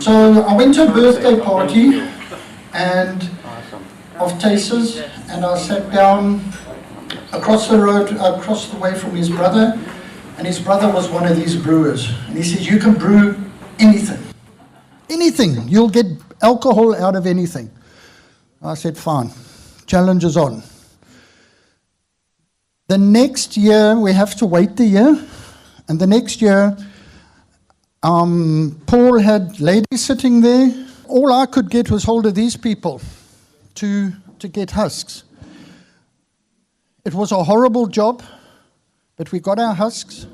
So I went to a birthday party and of Tasters, and I sat down across the road, across the way from his brother, and his brother was one of these brewers. And he says, you can brew anything. Anything. You'll get alcohol out of anything. I said, fine. Challenge is on. The next year, we have to wait the year, and the next year, Paul had ladies sitting there. All I could get was hold of these people to get husks. It was a horrible job, but we got our husks.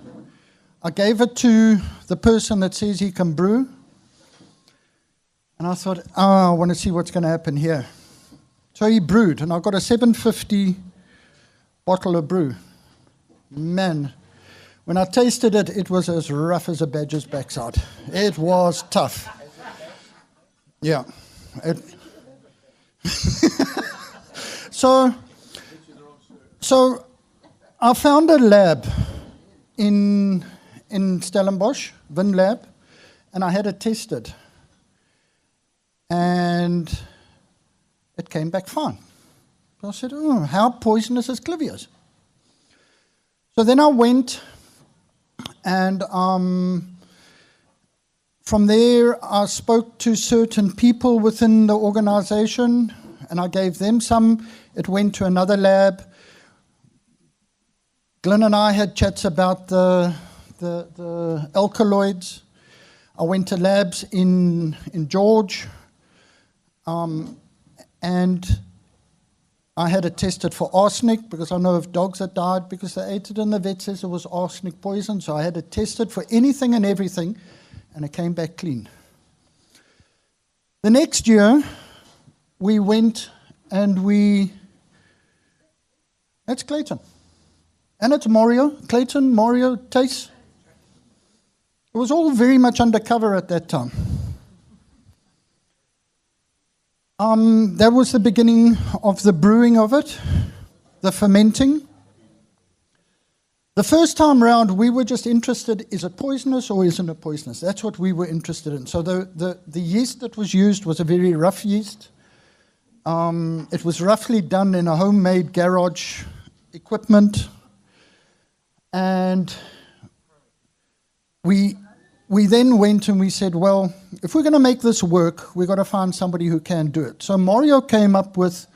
I gave it to the person that says he can brew. And I thought, I want to see what's going to happen here. So he brewed, and I got a 750 bottle of brew. Man, when I tasted it, it was as rough as a badger's backside. It was tough. Yeah. So I found a lab in Stellenbosch, Win Lab, and I had it tested. And it came back fine. I said, oh, how poisonous is Clivia's? So then I went, and from there I spoke to certain people within the organization, and I gave them some. It went to another lab. Glenn and I had chats about the alkaloids. I went to labs in George, and I had it tested for arsenic because I know of dogs that died because they ate it, and the vet says it was arsenic poison. So I had it tested for anything and everything, and it came back clean. The next year, we went and that's Clayton. And it's Mario. Clayton, Mario, Taste. It was all very much undercover at that time. That was the beginning of the brewing of it, the fermenting. The first time round, we were just interested, is it poisonous or isn't it poisonous? That's what we were interested in. So the yeast that was used was a very rough yeast. It was roughly done in a homemade garage equipment. And we then went and we said, well, if we're going to make this work, we've got to find somebody who can do it. So Mario came up with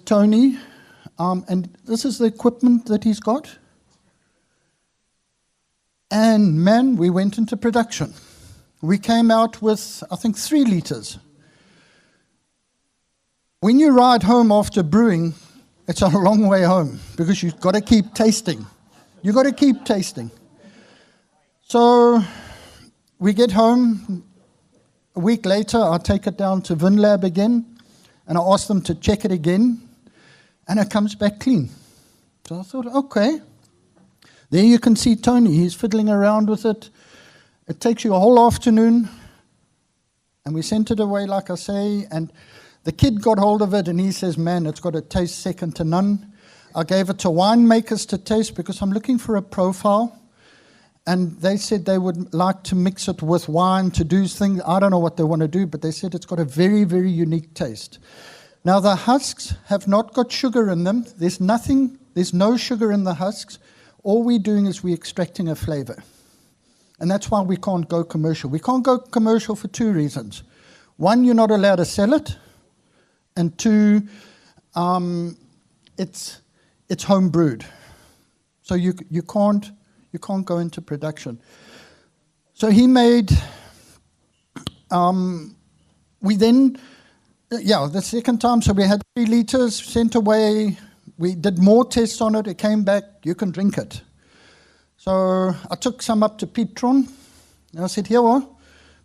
Tony, and this is the equipment that he's got. And man, we went into production. We came out with, I think, 3 liters. When you ride home after brewing, it's a long way home because you've got to keep tasting. You've got to keep tasting. So we get home. A week later, I take it down to WinLab again, and I ask them to check it again, and it comes back clean. So I thought, okay. There you can see Tony. He's fiddling around with it. It takes you a whole afternoon, and we sent it away, like I say, and the kid got hold of it, and he says, man, it's got a taste second to none. I gave it to winemakers to taste because I'm looking for a profile. And they said they would like to mix it with wine to do things. I don't know what they want to do, but they said it's got a very, very unique taste. Now, the husks have not got sugar in them. There's no sugar in the husks. All we're doing is we're extracting a flavor. And that's why we can't go commercial. We can't go commercial for 2 reasons. 1, you're not allowed to sell it. And 2, it's home brewed. So you can't go into production. So he made, we then, the second time, so we had 3 liters sent away. We did more tests on it. It came back, you can drink it. So I took some up to Pietron, and I said, here, what?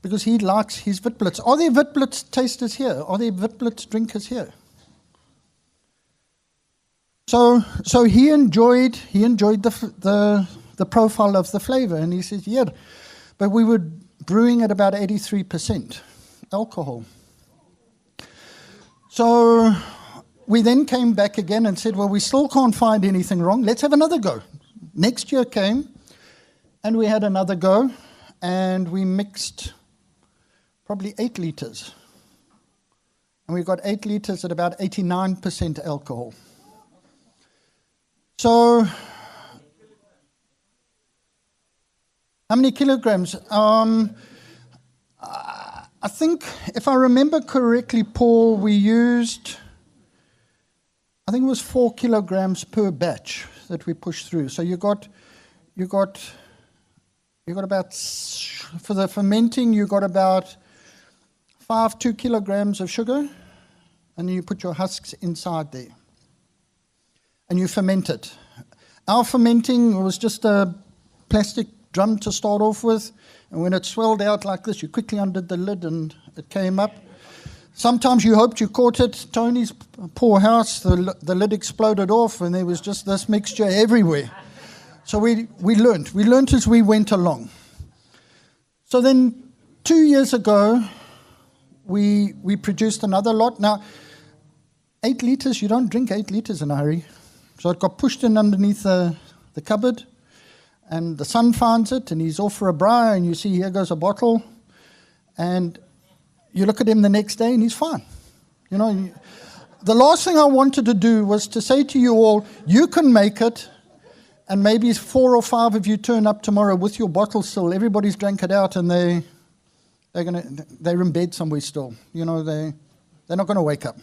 Because he likes his Witblits. Are there Witblits tasters here? Are there Witblits drinkers here? So he enjoyed the profile of the flavor, and he says, yeah, but we were brewing at about 83% alcohol. So we then came back again and said, well, we still can't find anything wrong. Let's have another go. Next year came, and we had another go, and we mixed probably 8 liters. And we got 8 liters at about 89% alcohol. So, how many kilograms? I think, if I remember correctly, Paul, we used, I think it was 4 kilograms per batch that we pushed through. So you got about, for the fermenting, you got about 2 kilograms of sugar, and you put your husks inside there. And you ferment it. Our fermenting was just a plastic drum to start off with, and when it swelled out like this, you quickly undid the lid and it came up. Sometimes you hoped you caught it. Tony's poor house, the lid exploded off, and there was just this mixture everywhere. So we learned. We learned as we went along. So then 2 years ago, we produced another lot. Now, 8 liters, you don't drink 8 liters in a hurry. So it got pushed in underneath the cupboard, and the son finds it, and he's off for a braai, and you see here goes a bottle, and you look at him the next day, and he's fine. You know, the last thing I wanted to do was to say to you all, you can make it, and maybe 4 or 5 of you turn up tomorrow with your bottle still. Everybody's drank it out, and they're in bed somewhere still. You know, they're not going to wake up.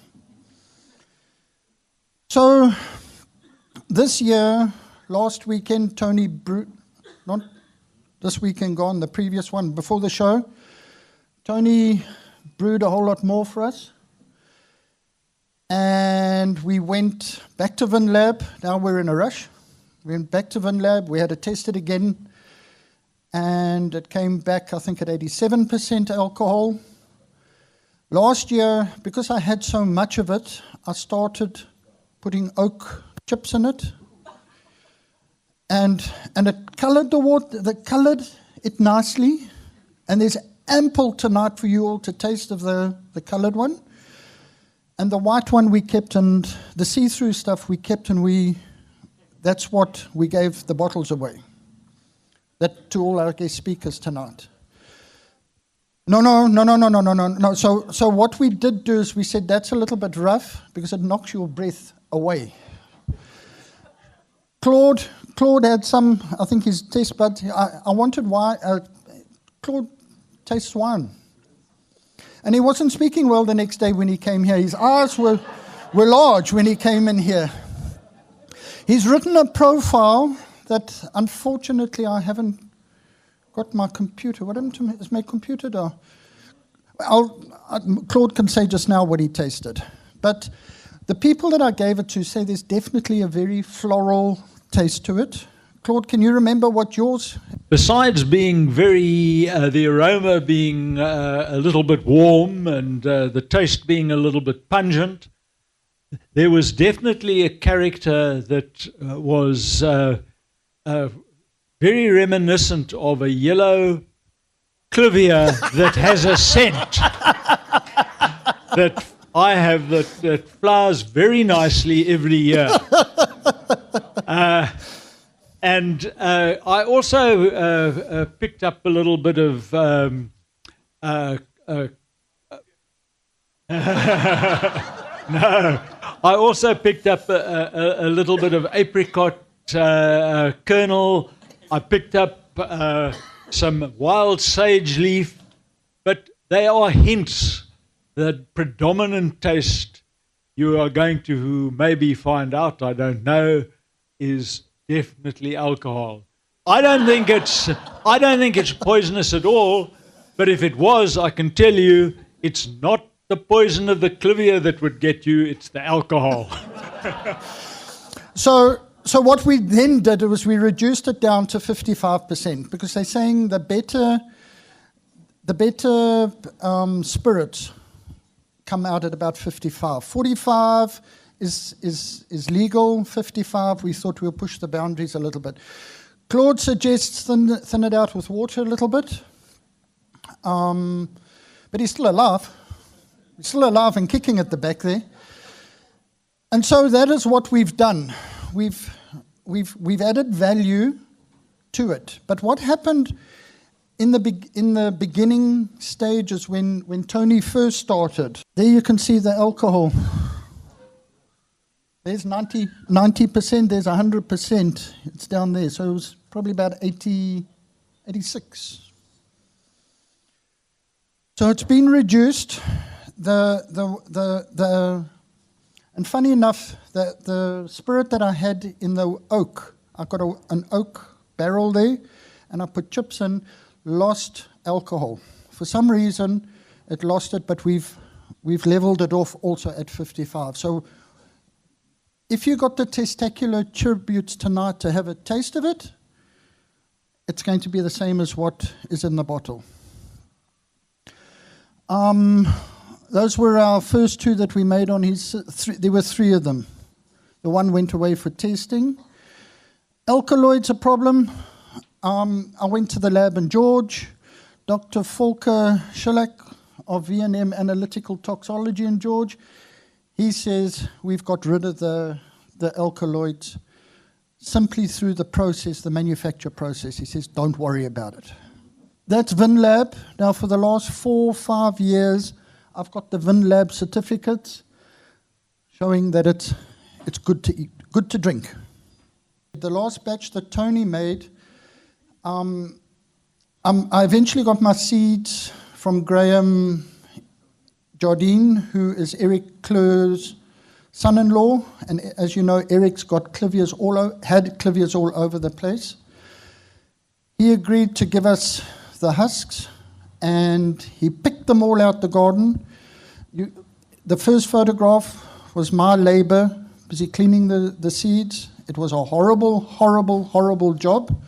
So this year, last weekend, Tony brewed, not this weekend gone, the previous one before the show, Tony brewed a whole lot more for us. And we went back to VinLab. Now we're in a rush. We went back to VinLab. We had to test it again. And it came back, I think, at 87% alcohol. Last year, because I had so much of it, I started putting oak chips in it. And it colored the water, colored it nicely. And there's ample tonight for you all to taste of the colored one. And the white one we kept, and the see-through stuff we kept, and that's what we gave the bottles away. That to all our guest speakers tonight. No. So what we did do is we said that's a little bit rough because it knocks your breath away. Claude had some, I think his taste buds, I wanted wine. Claude tastes wine. And he wasn't speaking well the next day when he came here. His eyes were large when he came in here. He's written a profile that, unfortunately, I haven't got my computer. What happened to me? Is my computer down? Claude can say just now what he tasted. But the people that I gave it to say there's definitely a very floral taste to it. Claude, can you remember what yours? Besides being the aroma being a little bit warm and the taste being a little bit pungent, there was definitely a character that was very reminiscent of a yellow Clivia that has a scent that I have that flowers very nicely every year. And I also picked up a little bit of no. I also picked up a little bit of apricot kernel. I picked up some wild sage leaf, but they are hints. The predominant taste you are going to maybe find out, I don't know, is definitely alcohol. I don't think it's poisonous at all, but if it was, I can tell you it's not the poison of the Clivia that would get you, it's the alcohol. So what we then did was we reduced it down to 55% because they're saying the better spirits come out at about 55. 45 is legal. 55, we thought we'll push the boundaries a little bit. Claude suggests thin it out with water a little bit. But he's still alive. He's still alive and kicking at the back there. And so that is what we've done. We've added value to it. But what happened in the beginning stages when Tony first started. There you can see the alcohol. There's 90%, there's 100%. It's down there. So it was probably about 86. So it's been reduced. And funny enough, the spirit that I had in the oak, I got an oak barrel there, and I put chips in, lost alcohol. For some reason, it lost it, but we've leveled it off also at 55. So if you got the testicular tributes tonight to have a taste of it, it's going to be the same as what is in the bottle. Those were our first two that we made on his. There were three of them. The one went away for testing. Alkaloids a problem. I went to the lab in George. Dr. Volker Schillak of V&M Analytical Toxology in George. He says we've got rid of the alkaloids simply through the process, the manufacture process. He says, don't worry about it. That's VinLab. Now, for the last 4 or 5 years, I've got the VinLab certificates showing that it's good to eat, good to drink. The last batch that Tony made, I eventually got my seeds from Graham Jardine, who is Eric Kleur's son-in-law, and as you know, Eric's got Clivias had Clivias all over the place. He agreed to give us the husks, and he picked them all out the garden. The first photograph was my labor, busy cleaning the seeds. It was a horrible, horrible, horrible job.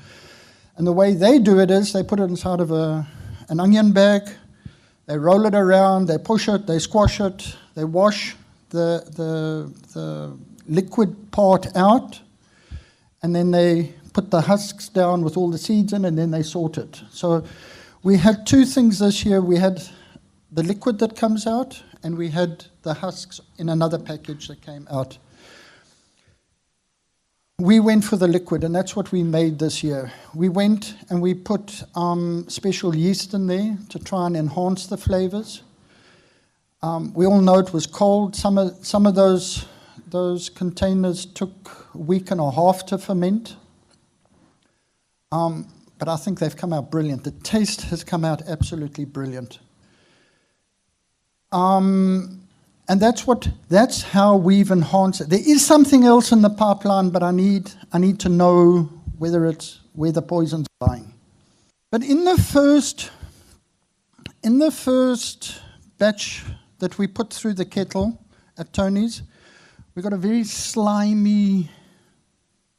And the way they do it is they put it inside of an onion bag. They roll it around, they push it, they squash it, they wash the liquid part out, and then they put the husks down with all the seeds in, and then they sort it. So we had two things this year. We had the liquid that comes out, and we had the husks in another package that came out. We went for the liquid, and that's what we made this year. We went and we put special yeast in there to try and enhance the flavors. We all know it was cold. Some of those containers took a week and a half to ferment. But I think they've come out brilliant. The taste has come out absolutely brilliant. And that's how we've enhanced it. There is something else in the pipeline, but I need to know where the poison's lying. But in the first batch that we put through the kettle at Tony's, we got a very slimy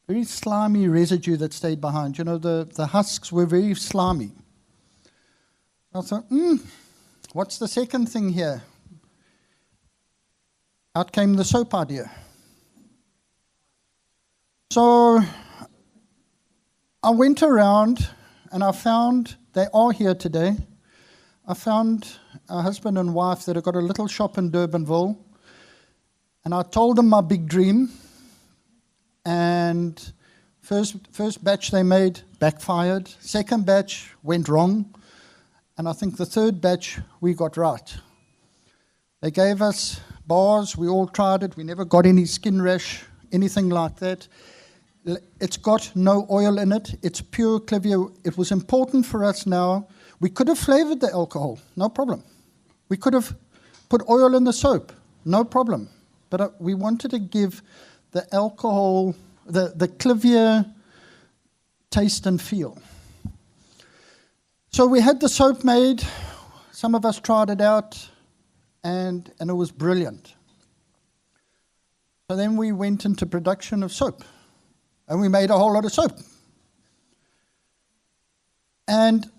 residue that stayed behind. You know, the husks were very slimy. I thought, what's the second thing here? Out came the soap idea. So I went around and I found, they are here today, I found a husband and wife that have got a little shop in Durbanville, and I told them my big dream, and first batch they made backfired, second batch went wrong, and I think the third batch we got right. They gave us bars, we all tried it, we never got any skin rash, anything like that. It's got no oil in it, it's pure Clivia. It was important for us now. We could have flavored the alcohol, no problem. We could have put oil in the soap, no problem. But we wanted to give the alcohol, the Clivia taste and feel. So we had the soap made, some of us tried it out, and it was brilliant. So then we went into production of soap, and we made a whole lot of soap. And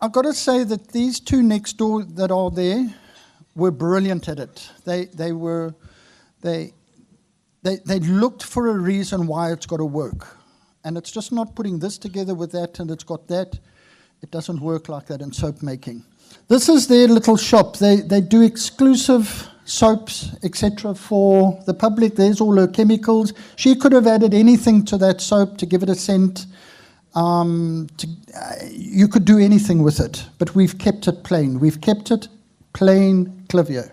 I've got to say that these two next door that are there were brilliant at it. They looked for a reason why it's got to work. And it's just not putting this together with that and it's got that. It doesn't work like that in soap making. This is their little shop. They do exclusive soaps, etc. for the public. There's all her chemicals. She could have added anything to that soap to give it a scent. You could do anything with it, but we've kept it plain. We've kept it plain Clivia.